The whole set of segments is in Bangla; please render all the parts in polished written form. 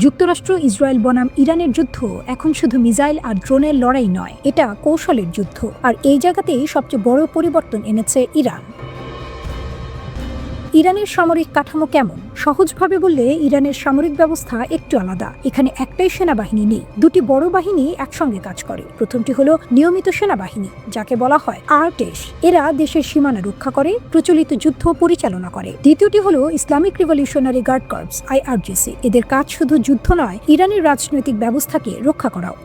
যুক্তরাষ্ট্র ইসরায়েল বনাম ইরানের যুদ্ধ এখন শুধু মিসাইল আর ড্রোনের লড়াই নয়, এটা কৌশলের যুদ্ধ। আর এই জায়গাতেই সবচেয়ে বড় পরিবর্তন এনেছে ইরান। ইরানের সামরিক কাঠামো কেমন? সহজভাবে বললে ইরানের সামরিক ব্যবস্থা একটু আলাদা। এখানে একটাই সেনাবাহিনী নেই, দুটি বড় বাহিনী একসঙ্গে কাজ করে। প্রথমটি হলো নিয়মিত সেনাবাহিনী, যাকে বলা হয় আর্টেশ। এরা দেশের সীমানা রক্ষা করে, প্রচলিত যুদ্ধ পরিচালনা করে। দ্বিতীয়টি হলো Islamic Revolutionary Guard Corps IRGC। এদের কাজ শুধু যুদ্ধ নয়, ইরানের রাজনৈতিক ব্যবস্থাকে রক্ষা করাও।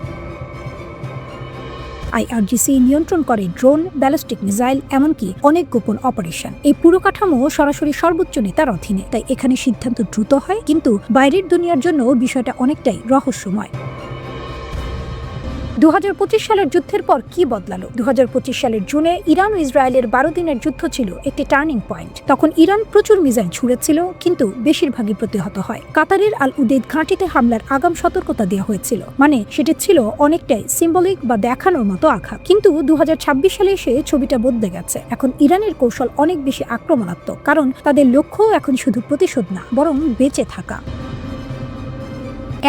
IRGC নিয়ন্ত্রণ করে ড্রোন, ব্যালিস্টিক মিসাইল, এমনকি অনেক গোপন অপারেশন। এই পুরো কাঠামো সরাসরি সর্বোচ্চ নেতার অধীনে, তাই এখানে সিদ্ধান্ত দ্রুত হয়, কিন্তু বাইরের দুনিয়ার জন্য বিষয়টা অনেকটাই রহস্যময়। 2025 সালের যুদ্ধের পর কি বদলালো? 2025 সালের জুনে ইরান ও ইসরায়েলের 12 দিনের যুদ্ধ ছিল একটি টার্নিং পয়েন্ট। তখন ইরান প্রচুর মিসাইল ছুড়েছিল, কিন্তু বেশিরভাগই প্রতিহত হয়। কাতারের আল উদেদ ঘাঁটিতে হামলার আগাম সতর্কতা দেওয়া হয়েছিল, মানে সেটি ছিল অনেকটাই সিম্বলিক বা দেখানোর মতো আঘাত। কিন্তু 2026 সালে এসে ছবিটা বদলে গেছে। এখন ইরানের কৌশল অনেক বেশি আক্রমণাত্মক, কারণ তাদের লক্ষ্য এখন শুধু প্রতিশোধ না, বরং বেঁচে থাকা।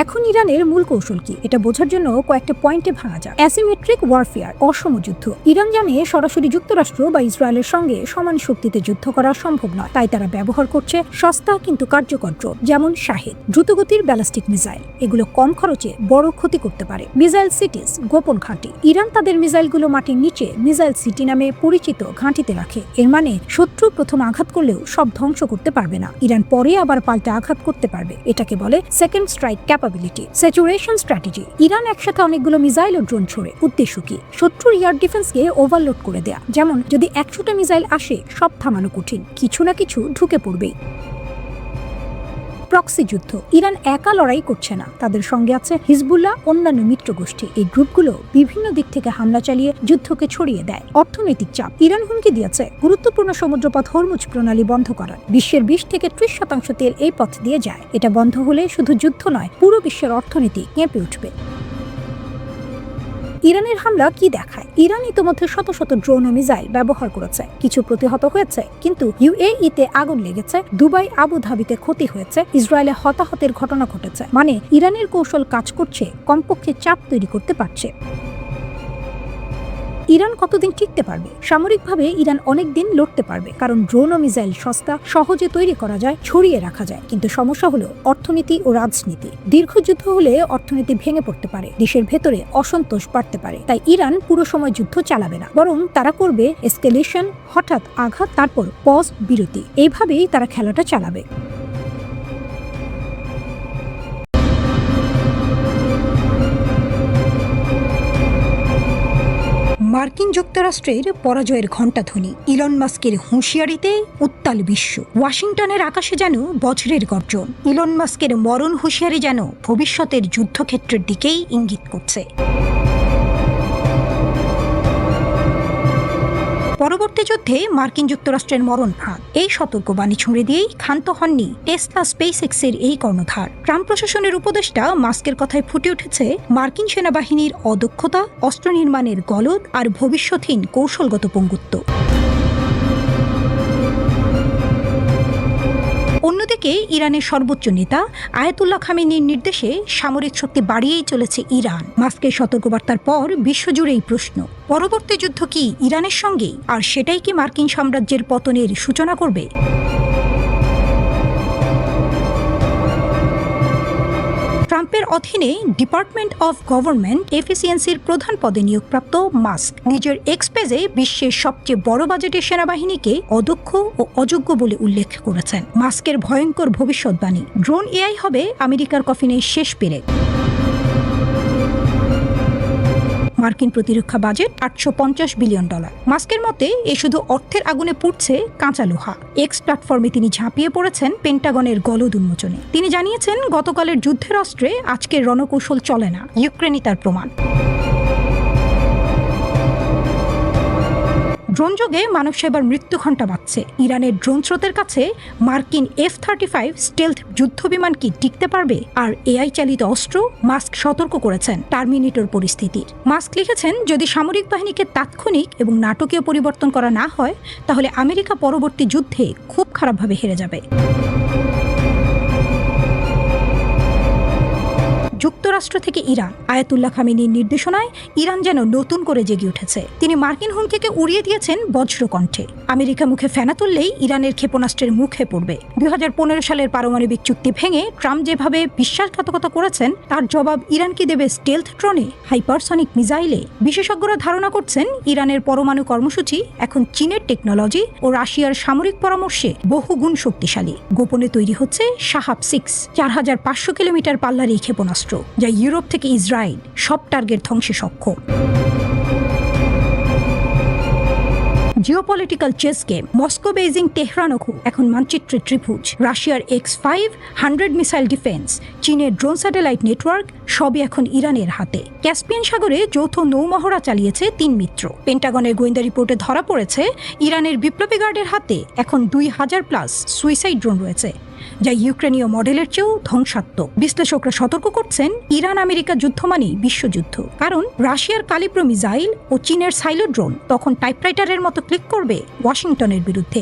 এখন ইরানের মূল কৌশল কি, এটা বোঝার জন্য কয়েকটা পয়েন্টে ভাঙা যাক। অ্যাসিমেট্রিক ওয়ারফেয়ার, অসম যুদ্ধ। ইরান জানে সরাসরি যুক্তরাষ্ট্র বা ইসরায়েলের সঙ্গে সমান শক্তিতে যুদ্ধ করা সম্ভব নয়, তাই তারা ব্যবহার করছে সস্তা কিন্তু কার্যকর ড্রোন, যেমন শাহেদ, দ্রুতগতির ব্যালিস্টিক মিসাইল। এগুলো কম খরচে বড় ক্ষতি করতে পারে। মিসাইল সিটিস, গোপন ঘাঁটি। ইরান তাদের মিসাইলগুলো মাটির নিচে মিসাইল সিটি নামে পরিচিত ঘাঁটিতে রাখে। এর মানে শত্রু প্রথম আঘাত করলেও সব ধ্বংস করতে পারবে না, ইরান পরে আবার পাল্টা আঘাত করতে পারবে। এটাকে বলে second strike capability. Saturation strategy. Iran একসাথে অনেকগুলো মিসাইল ও ড্রোন ছোড়ে। উদ্দেশ্য কি? শত্রুর এয়ার ডিফেন্সকে ওভারলোড করে দেয়া। যেমন যদি 100টা মিসাইল আসে, সব থামানো কঠিন, কিছু না কিছু ঢুকে পড়বেই। প্রক্সি যুদ্ধ। ইরান একা লড়াই করছে না, তাদের সঙ্গে আছে হিজবুল্লাহ, অন্যান্য মিত্র গোষ্ঠী। এই গ্রুপগুলো বিভিন্ন দিক থেকে হামলা চালিয়ে যুদ্ধকে ছড়িয়ে দেয়। অর্থনৈতিক চাপ। ইরান হুমকি দিয়েছে গুরুত্বপূর্ণ সমুদ্রপথ হরমুজ প্রণালী বন্ধ করার। বিশ্বের 20 থেকে 30% তেল এই পথ দিয়ে যায়। এটা বন্ধ হলে শুধু যুদ্ধ নয়, পুরো বিশ্বের অর্থনীতি কেঁপে উঠবে। ইরানের হামলা কি দেখায়? ইরান ইতিমধ্যে শত শত ড্রোন ও মিসাইল ব্যবহার করেছে। কিছু প্রতিহত হয়েছে, কিন্তু UAE-তে আগুন লেগেছে, দুবাই, আবুধাবিতে ক্ষতি হয়েছে, ইসরায়েলে হতাহতের ঘটনা ঘটেছে। মানে ইরানের কৌশল কাজ করছে, কমপক্ষে চাপ তৈরি করতে পারছে। ইরান কতদিন টিকতে পারবে? সামরিকভাবে ইরান অনেক দিন লড়তে পারবে, কারণ ড্রোন ও মিসাইল সস্তা, সহজে তৈরি করা যায়, ছড়িয়ে রাখা যায়। কিন্তু সমস্যা হলো অর্থনীতি ও রাজনীতি। দীর্ঘ যুদ্ধ হলে অর্থনীতি ভেঙে পড়তে পারে, দেশের ভেতরে অসন্তোষ বাড়তে পারে। তাই ইরান পুরো সময় যুদ্ধ চালাবে না, বরং তারা করবে এসকেলেশন, হঠাৎ আঘাত, তারপর পজ, বিরতি। এইভাবেই তারা খেলাটা চালাবে। মার্কিন যুক্তরাষ্ট্রের পরাজয়ের ঘণ্টাধ্বনি, ইলন মাস্কের হুঁশিয়ারিতে উত্তাল বিশ্ব। ওয়াশিংটনের আকাশে যেন বজ্রের গর্জন। ইলন মাস্কের মরণ হুঁশিয়ারি যেন ভবিষ্যতের যুদ্ধক্ষেত্রের দিকেই ইঙ্গিত করছে। পরবর্তী যুদ্ধে মার্কিন যুক্তরাষ্ট্রের মরণ ফাঁদ, এই সতর্কবাণী ছুঁড়ে দিয়েই ক্ষান্ত হননি টেসলা, স্পেসএক্সের এই কর্ণধার। ট্রাম্প প্রশাসনের উপদেষ্টা মাস্কের কথায় ফুটে উঠেছে মার্কিন সেনাবাহিনীর অদক্ষতা, অস্ত্র নির্মাণের গলদ আর ভবিষ্যৎহীন কৌশলগত পঙ্গুত্ব। অন্যদিকে ইরানের সর্বোচ্চ নেতা আয়াতুল্লাহ খামেনির নির্দেশে সামরিক শক্তি বাড়িয়েই চলেছে ইরান। মাস্কের সতর্কবার্তার পর বিশ্বজুড়েই প্রশ্ন, পরবর্তী যুদ্ধ কি ইরানের সঙ্গেই? আর সেটাই কি মার্কিন সাম্রাজ্যের পতনের সূচনা করবে? ট্রাম্পের অধীনে ডিপার্টমেন্ট অফ গভর্নমেন্ট এফিসিয়েন্সির প্রধান পদে নিয়োগপ্রাপ্ত মাস্ক নিজের এক্স পেজে বিশ্বের সবচেয়ে বড় বাজেটের সেনাবাহিনীকে অদক্ষ ও অযোগ্য বলে উল্লেখ করেছেন। মাস্কের ভয়ঙ্কর ভবিষ্যৎবাণী, ড্রোন AI হবে আমেরিকার কফিনের শেষ পেরেক। মার্কিন প্রতিরক্ষা বাজেট $850 বিলিয়ন। মাস্কের মতে এ শুধু অর্থের আগুনে পুড়ছে কাঁচা লোহা। এক্স প্ল্যাটফর্মে তিনি ঝাঁপিয়ে পড়েছেন পেন্টাগনের গলদ উন্মোচনে। তিনি জানিয়েছেন, গতকালের যুদ্ধের অস্ত্রে আজকের রণকৌশল চলে না, ইউক্রেনই তার প্রমাণ। ড্রোন যোগে মানব সেবার মৃত্যু ঘণ্টা বাজছে। ইরানের ড্রোন স্রোতের কাছে মার্কিন F-35 স্টেলথ যুদ্ধবিমান কি টিকতে পারবে? আর AI চালিত অস্ত্র? মাস্ক সতর্ক করেছেন টার্মিনেটর পরিস্থিতির। মাস্ক লিখেছেন, যদি সামরিক বাহিনীকে তাৎক্ষণিক এবং নাটকীয় পরিবর্তন করা না হয়, তাহলে আমেরিকা পরবর্তী যুদ্ধে খুব খারাপভাবে হেরে যাবে। ক্ষেপণাস্ত্র থেকে ইরান। আয়াতুল্লাহ খামেনির নির্দেশনায় ইরান যেন নতুন করে জেগে উঠেছে। তিনি মার্কিন হুমকিকে উড়িয়ে দিয়েছেন বজ্রকণ্ঠে। আমেরিকা মুখে ফেনা তুললেই ইরানের ক্ষেপণাস্ত্রের মুখে পড়বে। 2015 সালের পারমাণবিক চুক্তি ভেঙে ট্রাম্প যেভাবে বিশ্বাসঘাতকতা করেছেন, তার জবাব ইরান কি দেবে স্টেলথ ড্রোনে, হাইপারসনিক মিসাইলে? বিশেষজ্ঞরা ধারণা করছেন ইরানের পরমাণু কর্মসূচি এখন চীনের টেকনোলজি ও রাশিয়ার সামরিক পরামর্শে বহুগুণ শক্তিশালী। গোপনে তৈরি হচ্ছে শাহাব 6, 4500 কিলোমিটার পাল্লার এই ক্ষেপণাস্ত্র, যা ইউরোপ থেকে ইসরায়েল সব টার্গেট ধ্বংসে সক্ষম। Geopolitical chess game. Moscow, Beijing, তেহরানও এখন মানচিত্রের ত্রিভুজ। রাশিয়ার X-500 মিসাইল ডিফেন্স, চীনের ড্রোন স্যাটেলাইট নেটওয়ার্ক সবই এখন ইরানের হাতে। ক্যাসপিয়ান সাগরে যৌথ নৌমহড়া চালিয়েছে 3 মিত্র। পেন্টাগনের গোয়েন্দা রিপোর্টে ধরা পড়েছে ইরানের বিপ্লবী গার্ডের হাতে এখন 2000+ সুইসাইড ড্রোন রয়েছে, যা ইউক্রেনীয় মডেলের চেয়েও ধ্বংসাত্মক। বিশ্লেষকরা সতর্ক করছেন ইরান আমেরিকা যুদ্ধ মানেই বিশ্বযুদ্ধ, কারণ রাশিয়ার কালিব্রো মিসাইল ও চীনের সাইলো ড্রোন তখন টাইপরাইটারের মতো ক্লিক করবে ওয়াশিংটনের বিরুদ্ধে।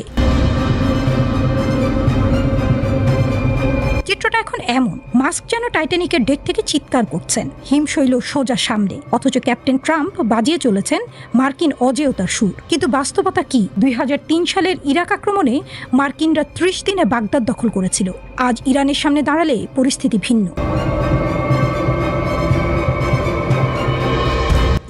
চিত্রটা এখন এমন, মাস্ক যেন টাইটানিকের ডেক থেকে চিৎকার করছেন, হিমশৈল সোজা সামনে, অথচ ক্যাপ্টেন ট্রাম্প বাজিয়ে চলেছেন মার্কিন অজেয়তার সুর। কিন্তু বাস্তবতা কি? 2003 সালের ইরাক আক্রমণে মার্কিনরা 30 দিনে বাগদাদ দখল করেছিল। আজ ইরানের সামনে দাঁড়ালে পরিস্থিতি ভিন্ন।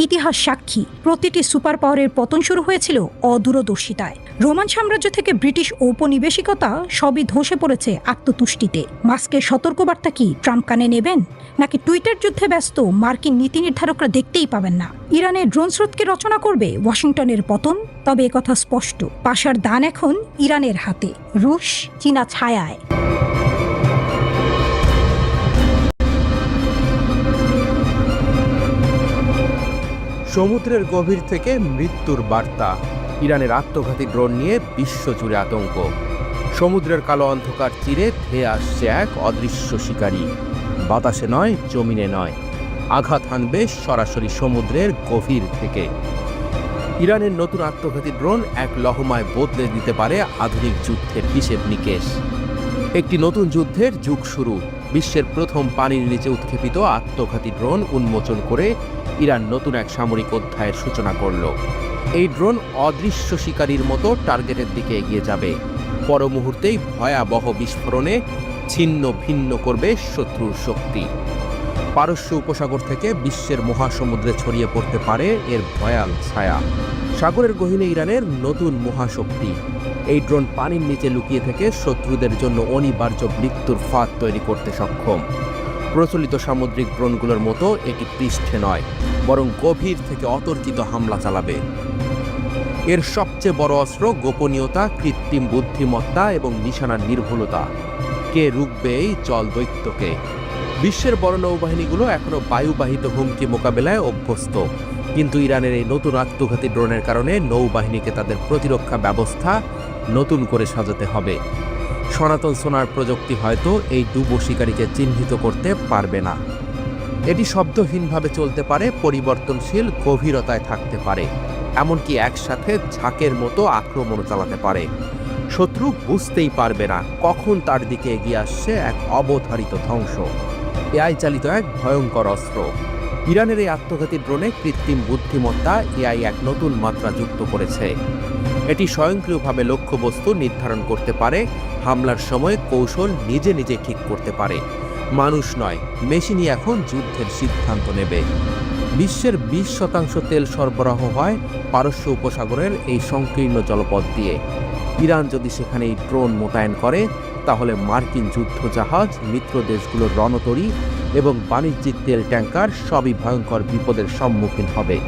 ইতিহাস সাক্ষী, প্রতিটি সুপার পাওয়ারের পতন শুরু হয়েছিল অদূরদর্শিতায়। রোমান সাম্রাজ্য থেকে ব্রিটিশ ঔপনিবেশিকতা সবই ধসে পড়েছে আত্মতুষ্টিতে। মাস্কের সতর্কবার্তা কি ট্রাম্প কানে নেবেন, নাকি টুইটার যুদ্ধে ব্যস্ত মার্কিন নীতি নির্ধারকরা দেখতেই পাবেন না? ইরানের ড্রোন স্রোতকে রচনা করবে ওয়াশিংটনের পতন। তবে একথা স্পষ্ট, পাশার দান এখন ইরানের হাতে, রুশ চীনা ছায়ায়। সমুদ্রের গভীর থেকে মৃত্যুর বার্তা। ইরানের আত্মঘাতী ড্রোন নিয়ে বিশ্বজুড়ে আতঙ্ক। সমুদ্রের কালো অন্ধকার চিরে ধেয়ে আসছে এক অদৃশ্য শিকারী। বাতাসে নয়, জমিনে নয়, আঘাত হানবে সরাসরি সমুদ্রের গভীর থেকে। ইরানের নতুন আত্মঘাতী ড্রোন এক লহমায় বদলে দিতে পারে আধুনিক যুদ্ধের হিসেব নিকেশ। একটি নতুন যুদ্ধের যুগ শুরু। বিশ্বের প্রথম পানির নিচে উৎক্ষেপিত আত্মঘাতী ড্রোন উন্মোচন করে ইরান নতুন এক সামরিক অধ্যায়ের সূচনা করল। এই ড্রোন অদৃশ্য শিকারীর মতো টার্গেটের দিকে এগিয়ে যাবে। পর মুহূর্তেই ভয়াবহ বিস্ফোরণে ছিন্ন ভিন্ন করবে শত্রুর শক্তি। পারস্য উপসাগর থেকে বিশ্বের মহাসমুদ্রে ছড়িয়ে পড়তে পারে এর ভয়াল ছায়া। সাগরের গহীনে ইরানের নতুন মহাশক্তি। এই ড্রোন পানির নিচে লুকিয়ে থেকে শত্রুদের জন্য অনিবার্য মৃত্যুর ফাঁদ তৈরি করতে সক্ষম। প্রচলিত সামুদ্রিক ড্রোনগুলোর মতো এটি পৃষ্ঠে নয়, বরং গভীর থেকে অতর্কিত হামলা চালাবে। এর সবচেয়ে বড় অস্ত্র গোপনীয়তা, কৃত্রিম বুদ্ধিমত্তা এবং নিশানার নির্ভুলতা। কে রুখবে এই জল দৈত্যকে? বিশ্বের বড় নৌবাহিনীগুলো এখনো বায়ুবাহিত হুমকি মোকাবেলায় অভ্যস্ত, কিন্তু ইরানের এই নতুন আত্মঘাতী ড্রোনের কারণে নৌবাহিনীকে তাদের প্রতিরক্ষা ব্যবস্থা নতুন করে সাজাতে হবে। সনাতন সোনার প্রযুক্তি হয়তো এই ডুবো শিকারীকে চিহ্নিত করতে পারবে না। এটি শব্দহীনভাবে চলতে পারে, পরিবর্তনশীল গভীরতায় থাকতে পারে, এমনকি একসাথে ঝাঁকের মতো আক্রমণ চালাতে পারে। শত্রু বুঝতেই পারবে না কখন তার দিকে এগিয়ে আসছে এক অবধারিত ধ্বংস। এআই চালিত এক ভয়ঙ্কর অস্ত্র। ইরানের এই আত্মঘাতী ড্রোনে কৃত্রিম বুদ্ধিমত্তা এআই এক নতুন মাত্রা যুক্ত করেছে। এটি স্বয়ংক্রিয়ভাবে লক্ষ্যবস্তু নির্ধারণ করতে পারে, হামলার সময় কৌশল নিজে নিজে ঠিক করতে পারে। মানুষ নয়, মেশিনই এখন যুদ্ধের সিদ্ধান্ত নেবে। বিশ্বের 20% তেল সরবরাহ হয় পারস্য উপসাগরের এই সংকীর্ণ জলপথ দিয়ে। ইরান যদি সেখানে এই ড্রোন মোতায়েন করে, তাহলে মার্কিন যুদ্ধজাহাজ, মিত্র দেশগুলোর রণতরী এবং বাণিজ্যিক তেল ট্যাঙ্কার সবই ভয়ঙ্কর বিপদের সম্মুখীন হবে।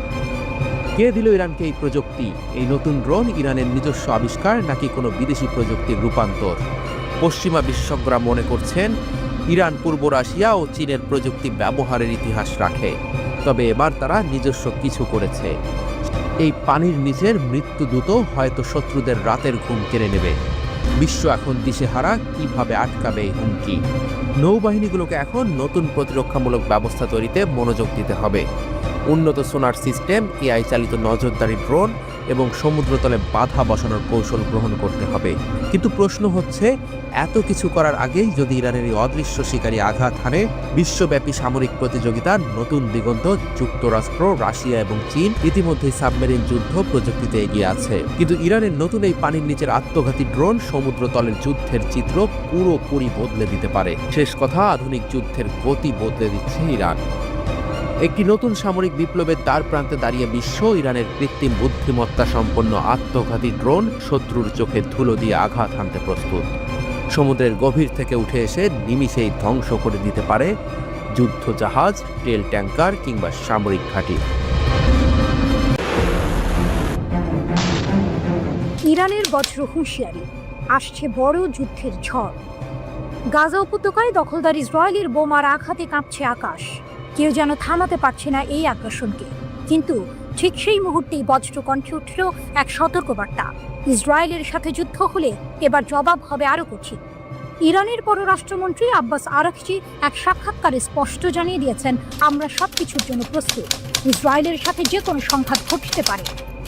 কে দিল ইরানকে এই প্রযুক্তি? এই নতুন ড্রোন ইরানের নিজস্ব আবিষ্কার নাকি কোনো বিদেশি প্রযুক্তির রূপান্তর? পশ্চিমা বিশেষজ্ঞরা মনে করছেন ইরান পূর্ব রাশিয়া ও চীনের প্রযুক্তি ব্যবহারের ইতিহাস রাখে, তবে এবার তারা নিজস্ব কিছু করেছে। এই পানির নিচের মৃত্যুদূত হয়তো শত্রুদের রাতের ঘুম কেড়ে নেবে। বিশ্ব এখন দিশেহারা, কিভাবে আটকাবে এই হুমকি। নৌবাহিনীগুলোকে এখন নতুন প্রতিরক্ষামূলক ব্যবস্থা তৈরিতে মনোযোগ দিতে হবে। উন্নত সোনার সিস্টেম, এআই চালিত নজরদারি ড্রোন এবং সমুদ্রতলে বাধা বসানোর কৌশল গ্রহণ করতে হবে। কিন্তু প্রশ্ন হচ্ছে, এত কিছু করার আগেই যদি ইরানের এই অদৃশ্য শিকারী আঘাত হানে, বিশ্বব্যাপী সামরিক প্রতিযোগিতার নতুন দিগন্ত। যুক্তরাষ্ট্র, রাশিয়া এবং চীন ইতিমধ্যেই সাবমেরিন যুদ্ধ প্রযুক্তিতে এগিয়ে আছে, কিন্তু ইরানের নতুন এই পানির নিচের আত্মঘাতী ড্রোন সমুদ্রতলের যুদ্ধের চিত্র পুরোপুরি বদলে দিতে পারে। শেষ কথা, আধুনিক যুদ্ধের গতি বদলে দিচ্ছে ইরান। একটি নতুন সামরিক বিপ্লবের দ্বার প্রান্তে দাঁড়িয়ে বিশ্ব। ইরানের কৃত্রিম বুদ্ধিমত্তা সম্পন্ন আত্মঘাতী ড্রোন শত্রুর চোখে ধুলো দিয়ে আঘাত হানতে প্রস্তুত। সমুদ্রের গভীর থেকে উঠে এসে নিমিষেই ধ্বংস করে দিতে পারে যুদ্ধ জাহাজ, তেল ট্যাঙ্কার কিংবা সামরিক ঘাঁটি। ইরানের বজ্র হুঁশিয়ারি, আসছে বড় যুদ্ধের ঝড়। গাজা উপত্যকায় দখলদার ইসরায়েলের বোমার আঘাতে কাঁপছে আকাশ। কেউ যেন থামাতে পারছে না এই আগ্রাসনকে। কিন্তু ঠিক সেই মুহূর্তেই বজ্র কণ্ঠে উঠল এক সতর্কবার্তা। ইসরায়েলের সাথে যুদ্ধ হলে এবার জবাব হবে আরও কঠিন। ইরানের পররাষ্ট্রমন্ত্রী আব্বাস আরাকচি এক সাক্ষাৎকারে স্পষ্ট জানিয়ে দিয়েছেন, আমরা সবকিছুর জন্য প্রস্তুত। ইসরায়েলের সাথে যে কোনো সংঘাত ঘটতে পারে।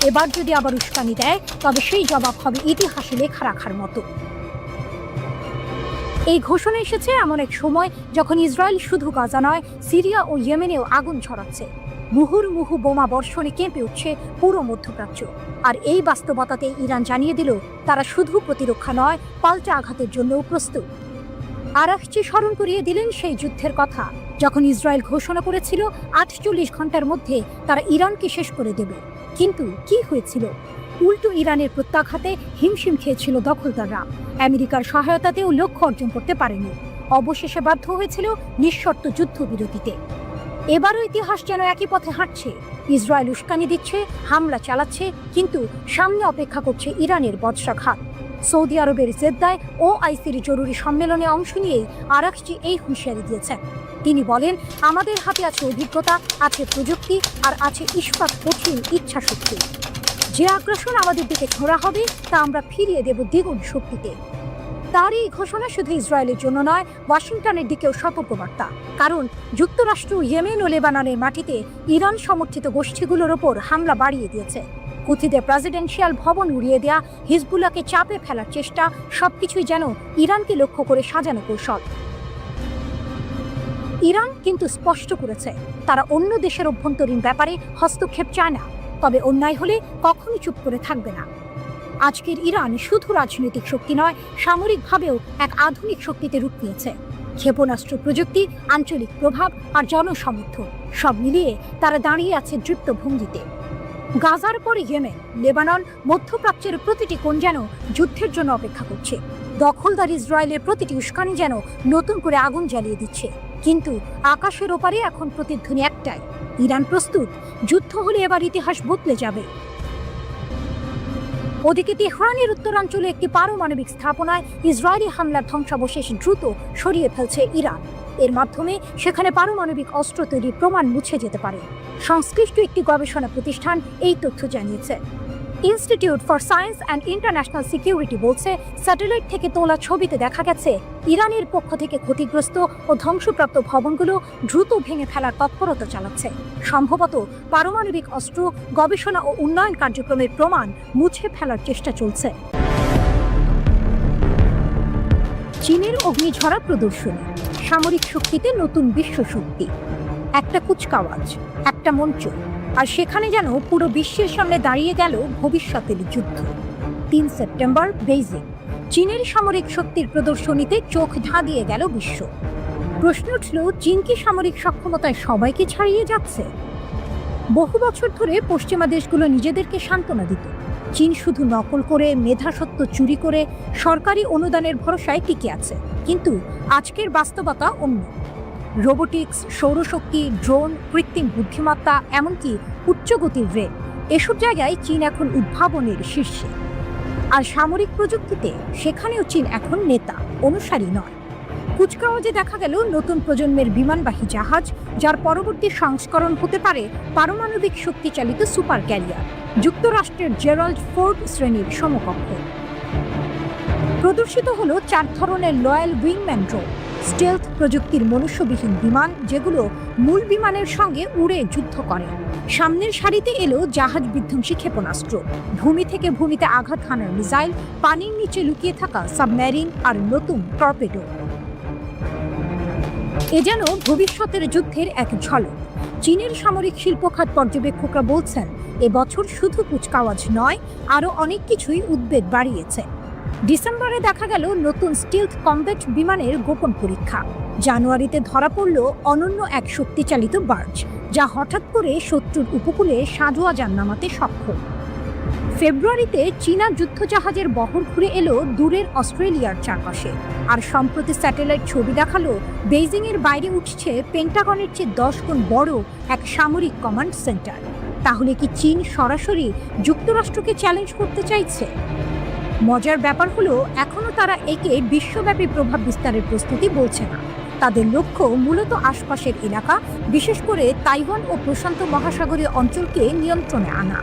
এবার যদি আবার উস্কানি দেয়, তবে সেই জবাব হবে ইতিহাসে লেখা রাখার মতো। এই ঘোষণা এসেছে এমন এক সময় যখন ইসরায়েল শুধু গাজা নয়, সিরিয়া ও ইয়েমেনেও আগুন ছড়াচ্ছে। মুহুর্মুহু বোমা বর্ষণে কেঁপে উঠছে পুরো মধ্যপ্রাচ্য। আর এই বাস্তবতাতে ইরান জানিয়ে দিল, তারা শুধু প্রতিরক্ষা নয়, পাল্টা আঘাতের জন্যও প্রস্তুত। আরাকচি স্মরণ করিয়ে দিলেন সেই যুদ্ধের কথা, যখন ইসরায়েল ঘোষণা করেছিল 48 ঘন্টার মধ্যে তারা ইরানকে শেষ করে দেবে। কিন্তু কি হয়েছিল? উল্টো ইরানের প্রত্যাঘাতে হিমশিম খেয়েছিল দখলদাররা। আমেরিকার সহায়তাতেও লক্ষ্য অর্জন করতে পারেনি। অবশেষে বাধ্য হয়েছিল নিঃশর্ত যুদ্ধবিরতিতে। এবারও ইতিহাস যেন একই পথে হাঁটছে। ইসরায়েল উস্কানি দিচ্ছে, হামলা চালাচ্ছে, কিন্তু সামনে অপেক্ষা করছে ইরানের বজ্রাঘাত। সৌদি আরবের জেদ্দায় OICর জরুরি সম্মেলনে অংশ নিয়েই আরাকচি এই হুঁশিয়ারি দিয়েছেন। তিনি বলেন, আমাদের হাতে আছে অভিজ্ঞতা, আছে প্রযুক্তি, আর আছে ইস্পাত কঠিন ইচ্ছাশক্তি। যে আগ্রাসন আমাদের দিকে ছোড়া হবে, তা আমরা ফিরিয়ে দেব দ্বিগুণ শক্তিতে। তার এই ঘোষণা শুধু ইসরায়েলের জন্য নয়, ওয়াশিংটনের দিকেও সতর্কবার্তা। কারণ যুক্তরাষ্ট্র ইয়েমেন ও লেবাননের মাটিতে ইরান সমর্থিত গোষ্ঠীগুলোর ওপর হামলা বাড়িয়ে দিয়েছে। কুতিতে প্রেসিডেন্সিয়াল ভবন উড়িয়ে দেয়া, হিজবুল্লাহকে চাপে ফেলার চেষ্টা, সবকিছুই যেন ইরানকে লক্ষ্য করে সাজানো কৌশল। ইরান কিন্তু স্পষ্ট করেছে, তারা অন্য দেশের অভ্যন্তরীণ ব্যাপারে হস্তক্ষেপ চায় না, তবে অন্যায় হলে কখনোই চুপ করে থাকবে না। আজকের ইরান শুধু রাজনৈতিক শক্তি নয়, সামরিকভাবেও এক আধুনিক শক্তিতে রূপ নিয়েছে। ক্ষেপণাস্ত্র প্রযুক্তি, আঞ্চলিক প্রভাব আর জনসমর্থন সব মিলিয়ে তারা দাঁড়িয়ে আছে দৃপ্ত ভঙ্গিতে। গাজার পরে ইয়েমেন, লেবানন, মধ্যপ্রাচ্যের প্রতিটি কোণ যেন যুদ্ধের জন্য অপেক্ষা করছে। দখলদার ইসরায়েলের প্রতিটি উস্কানি যেন নতুন করে আগুন জ্বালিয়ে দিচ্ছে। কিন্তু আকাশের ওপারে এখন প্রতিধ্বনি একটাই, ইরান প্রস্তুত। যুদ্ধ হলে এবার ইতিহাস বদলে যাবে। ওদিকে তেহরানের উত্তরাঞ্চলে একটি পারমাণবিক স্থাপনায় ইসরায়েলি হামলার ধ্বংসাবশেষ দ্রুত সরিয়ে ফেলছে ইরান। এর মাধ্যমে সেখানে পারমাণবিক অস্ত্র তৈরির প্রমাণ মুছে যেতে পারে। সংশ্লিষ্ট একটি গবেষণা প্রতিষ্ঠান এই তথ্য জানিয়েছে। Institute for science and international security বলছে, স্যাটেলাইট থেকে তোলা ছবিতে দেখা গেছে ইরানের পক্ষ থেকে ক্ষতিগ্রস্ত ও ধ্বংসপ্রাপ্ত ভবনগুলো দ্রুত ভেঙে ফেলার তৎপরতা চালাচ্ছে। সম্ভবত পারমাণবিক অস্ত্র গবেষণা ও উন্নয়ন কার্যক্রমের প্রমাণ মুছে ফেলার চেষ্টা চলছে। চীনের অগ্নিঝরা প্রদর্শনী, সামরিক শক্তিতে নতুন বিশ্ব শক্তি। একটা কুচকাওয়াজ, একটা মঞ্চ, আর সেখানে যেন পুরো বিশ্বের সামনে দাঁড়িয়ে গেল ভবিষ্যতের যুদ্ধ। 3 সেপ্টেম্বর বেইজিং, চীনের সামরিক শক্তির প্রদর্শনীতে চোখ ধাঁধিয়ে গেল বিশ্ব। প্রশ্ন উঠল, চীন কি সামরিক সক্ষমতায় সবাইকে ছাড়িয়ে যাচ্ছে? বহু বছর ধরে পশ্চিমা দেশগুলো নিজেদেরকে সান্ত্বনা দিত, চীন শুধু নকল করে, মেধাসত্ব চুরি করে, সরকারি অনুদানের ভরসায় টিকে আছে। কিন্তু আজকের বাস্তবতা অন্য। রোবোটিক্স, সৌরশক্তি, ড্রোন, কৃত্রিম বুদ্ধিমত্তা, এমনকি উচ্চগতির রেল, এসব জায়গায় চীন এখন উদ্ভাবনের শীর্ষে। আর সামরিক প্রযুক্তিতে সেখানেও চীন এখন নেতা, অনুসারী নয়। কুচকাওয়াজে দেখা গেল নতুন প্রজন্মের বিমানবাহী জাহাজ, যার পরবর্তী সংস্করণ হতে পারে পারমাণবিক শক্তিচালিত সুপার ক্যারিয়ার, যুক্তরাষ্ট্রের জেরাল্ড ফোর্ড শ্রেণীর সমকক্ষ। প্রদর্শিত হলো 4 ধরনের লয়াল উইংম্যান ড্রোন, স্টেলথ প্রযুক্তির মনুষ্যবিহীন বিমান, যেগুলো মূল বিমানের সঙ্গে উড়ে যুদ্ধ করে। সামনের সারিতে এলো জাহাজ বিধ্বংসী ক্ষেপণাস্ত্র, ভূমি থেকে ভূমিতে আঘাত হানার মিসাইল, পানির নিচে লুকিয়ে থাকা সাবমেরিন আর নতুন টর্পেডো। এ যেন ভবিষ্যতের যুদ্ধের এক ঝলক। চীনের সামরিক শিল্প খাত পর্যবেক্ষকরা বলছেন, এবছর শুধু কুচকাওয়াজ নয়, আরও অনেক কিছুই উদ্বেগ বাড়িয়েছে। ডিসেম্বরে দেখা গেল নতুন স্টিলথ কমব্যাট বিমানের গোপন পরীক্ষা। জানুয়ারিতে ধরা পড়ল অনন্য এক শক্তিচালিত বার্জ, যা হঠাৎ করে শত্রুর উপকূলে সাঁজোয়া যান নামাতে সক্ষম। ফেব্রুয়ারিতে চীনা যুদ্ধজাহাজের বহর ঘুরে এলো দূরের অস্ট্রেলিয়ার চারপাশে। আর সম্প্রতি স্যাটেলাইট ছবি দেখালো বেইজিংয়ের বাইরে উঠছে পেন্টাগনের চেয়ে 10 গুণ বড় এক সামরিক কমান্ড সেন্টার। তাহলে কি চীন সরাসরি যুক্তরাষ্ট্রকে চ্যালেঞ্জ করতে চাইছে? মজার ব্যাপার হলো, এখনো তারা একে বিশ্বব্যাপী প্রভাব বিস্তারের প্রস্তুতি বলছে না। তাদের লক্ষ্য মূলত আশপাশের এলাকা, বিশেষ করে তাইওয়ান ও প্রশান্ত মহাসাগরীয় অঞ্চলকে নিয়ন্ত্রণে আনা।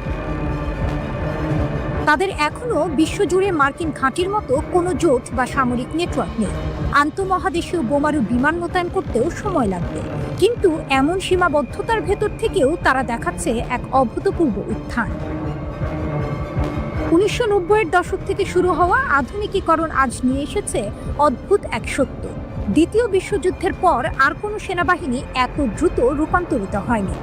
তাদের এখনো বিশ্বজুড়ে মার্কিন ঘাঁটির মতো কোনো জোট বা সামরিক নেটওয়ার্ক নেই। আন্তঃমহাদেশীয় বোমারু বিমান মোতায়েন করতেও সময় লাগবে। কিন্তু এমন সীমাবদ্ধতার ভেতর থেকেও তারা দেখাচ্ছে এক অভূতপূর্ব উত্থান। 1990-এর দশক থেকে শুরু হওয়া আধুনিকীকরণ আজ নিয়ে এসেছে অদ্ভুত এক সত্য। দ্বিতীয় বিশ্বযুদ্ধের পর আর কোনো সেনাবাহিনী এত দ্রুত রূপান্তরিত হয়নি।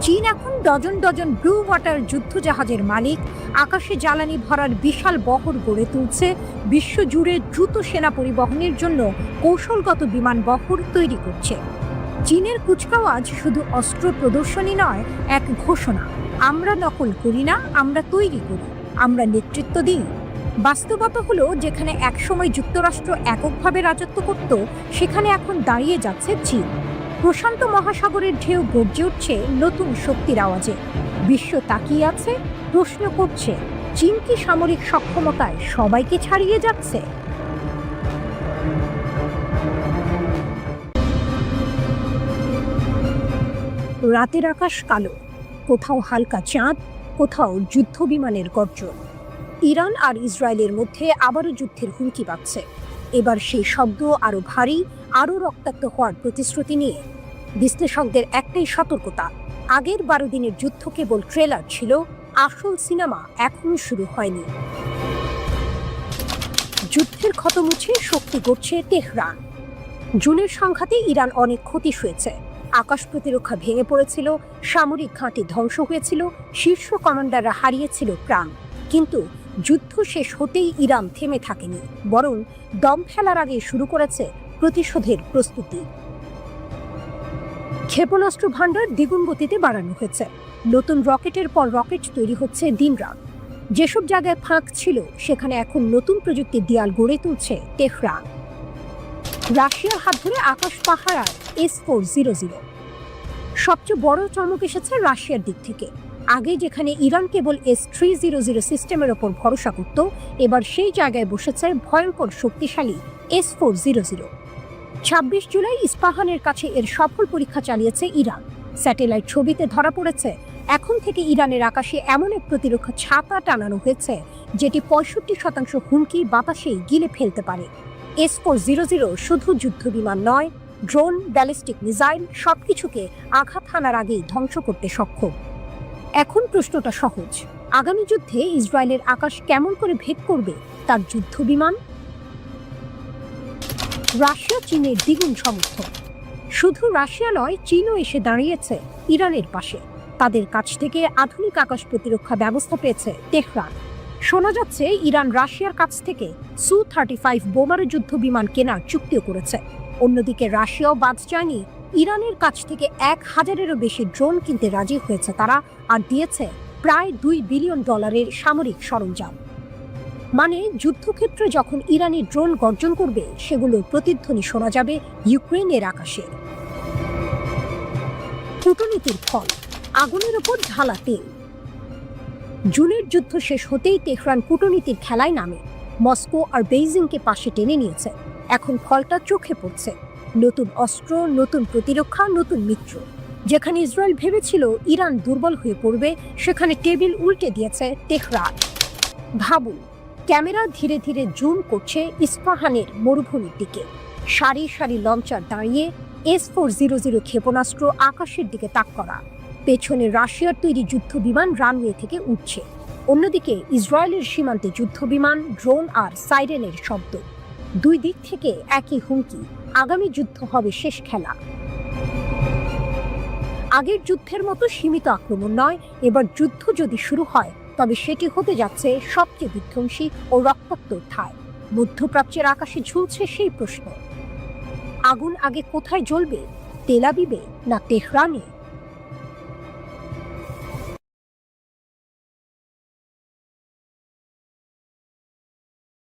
চীন এখন ডজন ডজন ব্লু ওয়াটার যুদ্ধজাহাজের মালিক, আকাশে জ্বালানি ভরার বিশাল বহর গড়ে তুলছে, বিশ্বজুড়ে দ্রুত সেনা পরিবহনের জন্য কৌশলগত বিমান বহর তৈরি করছে। চীনের কুচকাওয়াজ শুধু অস্ত্র প্রদর্শনী নয়, এক ঘোষণা, আমরা নকল করি না, আমরা তৈরি করি, আমরা নেতৃত্ব দিই। বাস্তবতা হলো, যেখানে একসময় যুক্তরাষ্ট্র এককভাবে রাজত্ব করত, সেখানে এখন দাঁড়িয়ে যাচ্ছে চীন। প্রশান্ত মহাসাগরের ঢেউ গর্জে উঠছে নতুন শক্তির আওয়াজে। বিশ্ব তাকিয়ে আছে, প্রশ্ন করছে, চীন কি সামরিক সক্ষমতায় সবাইকে ছাড়িয়ে যাচ্ছে? রাতের আকাশ কালো, কোথাও হালকা চাঁদ, কোথাও যুদ্ধ বিমানের গর্জন। ইরান আর ইসরায়েলের মধ্যে আবারও যুদ্ধের হুমকি বাজছে। এবার সেই শব্দ আরও ভারী, আরও রক্তাক্ত হওয়ার প্রতিশ্রুতি নিয়ে। বিশ্লেষকদের একটাই সতর্কতা, আগের 12 দিনের যুদ্ধ কেবল ট্রেলার ছিল, আসল সিনেমা এখনো শুরু হয়নি। যুদ্ধের ক্ষত মুছে শক্তি গড়ছে তেহরান। জুনের সংঘাতে ইরান অনেক ক্ষতি সয়েছে। আকাশ প্রতিরক্ষা ভেঙে পড়েছিল, সামরিক ঘাঁটি ধ্বংস হয়েছিল, শীর্ষ কমান্ডাররা হারিয়েছিল প্রাণ। কিন্তু যুদ্ধ শেষ হতেই ইরান থেমে থাকেনি, বরং দম ফেলার আগে শুরু করেছে প্রতিশোধের প্রস্তুতি। ক্ষেপণাস্ত্র ভাণ্ডার দ্বিগুণ গতিতে বাড়ানো হয়েছে। নতুন রকেটের পর রকেট তৈরি হচ্ছে দিনরাত। যেসব জায়গায় ফাঁক ছিল, সেখানে এখন নতুন প্রযুক্তির দেয়াল গড়ে তুলছে তেহরান। রাশিয়ার হাত ধরে আকাশ পাহারায় S-400। সবচেয়ে বড় চমক এসেছে রাশিয়ার দিক থেকে। আগে যেখানে ইরান কেবল S-300 সিস্টেমের ওপর ভরসা করত, এবার সেই জায়গায় বসেছে ভয়ঙ্কর শক্তিশালী S-400। 26 জুলাই ইস্পাহানের কাছে এর সফল পরীক্ষা চালিয়েছে ইরান। স্যাটেলাইট ছবিতে ধরা পড়েছে, এখন থেকে ইরানের আকাশে এমন এক প্রতিরক্ষা ছাতা টানানো হয়েছে, যেটি 65% হুমকি বাতাসেই গিলে ফেলতে পারে। S-400 শুধু যুদ্ধ বিমান নয়, ড্রোন, ব্যালিস্টিক মিসাইল সবকিছুকে আঘাত হানার আগেই ধ্বংস করতে সক্ষম। এখন প্রশ্নটা সহজ, আগামী যুদ্ধে ইসরায়েলের আকাশ কেমন করে ভেদ করবে তার যুদ্ধ বিমান? রাশিয়া চীনের দ্বিগুণ সমর্থন। শুধু রাশিয়া নয়, চীনও এসে দাঁড়িয়েছে ইরানের পাশে। তাদের কাছ থেকে আধুনিক আকাশ প্রতিরক্ষা ব্যবস্থা পেয়েছে তেহরান। শোনা যাচ্ছে ইরান রাশিয়ার কাছ থেকে Su-35 বোমারু যুদ্ধ বিমান কেনার চুক্তিও করেছে। অন্যদিকে রাশিয়াও বাদ যায়নি, ইরানের কাছ থেকে 1000-এরও বেশি ড্রোন কিনতে রাজি হয়েছে তারা, আর দিয়েছে প্রায় $2 বিলিয়ন সামরিক সরঞ্জাম। মানে যুদ্ধক্ষেত্রে যখন ইরানি ড্রোন গর্জন করবে, সেগুলোর প্রতিধ্বনি শোনা যাবে ইউক্রেনের আকাশে। কূটনীতির ফল, আগুনের ওপর ঢালা তেল। জুনের যুদ্ধ শেষ হতেই তেহরান কূটনীতির খেলায় নামে। মস্কো আর বেইজিংকে পাশে টেনে নিয়েছে। এখন ফলটা চোখে পড়ছে, নতুন অস্ত্র, নতুন প্রতিরক্ষা, নতুন মিত্র। যেখানে ইসরায়েল ভেবেছিল ইরান দুর্বল হয়ে পড়বে, সেখানে টেবিল উল্টে দিয়েছে তেহরান। ভাবুন, ক্যামেরা ধীরে ধীরে জুম করছে ইস্পাহানের মরুভূমির দিকে। সারি সারি লঞ্চার দাঁড়িয়ে S-400 ক্ষেপণাস্ত্র আকাশের দিকে তাক করা, পেছনে রাশিয়ার তৈরি যুদ্ধ বিমান রানওয়ে থেকে উঠছে। অন্যদিকে ইসরায়েলের সীমান্তে যুদ্ধ বিমান, ড্রোন আর সাইরেনের শব্দ। দুই দিক থেকে একই হুমকি, আগামী যুদ্ধ হবে শেষ খেলা। আগের যুদ্ধের মতো সীমিত আক্রমণ নয়, এবার যুদ্ধ যদি শুরু হয় তবে সেটি হতে যাচ্ছে সবচেয়ে বিধ্বংসী ও রক্তাক্ত অধ্যায়। মধ্যপ্রাচ্যের আকাশে ঝুলছে সেই প্রশ্ন, আগুন আগে কোথায় জ্বলবে, তেল আবিবে না তেহরানে?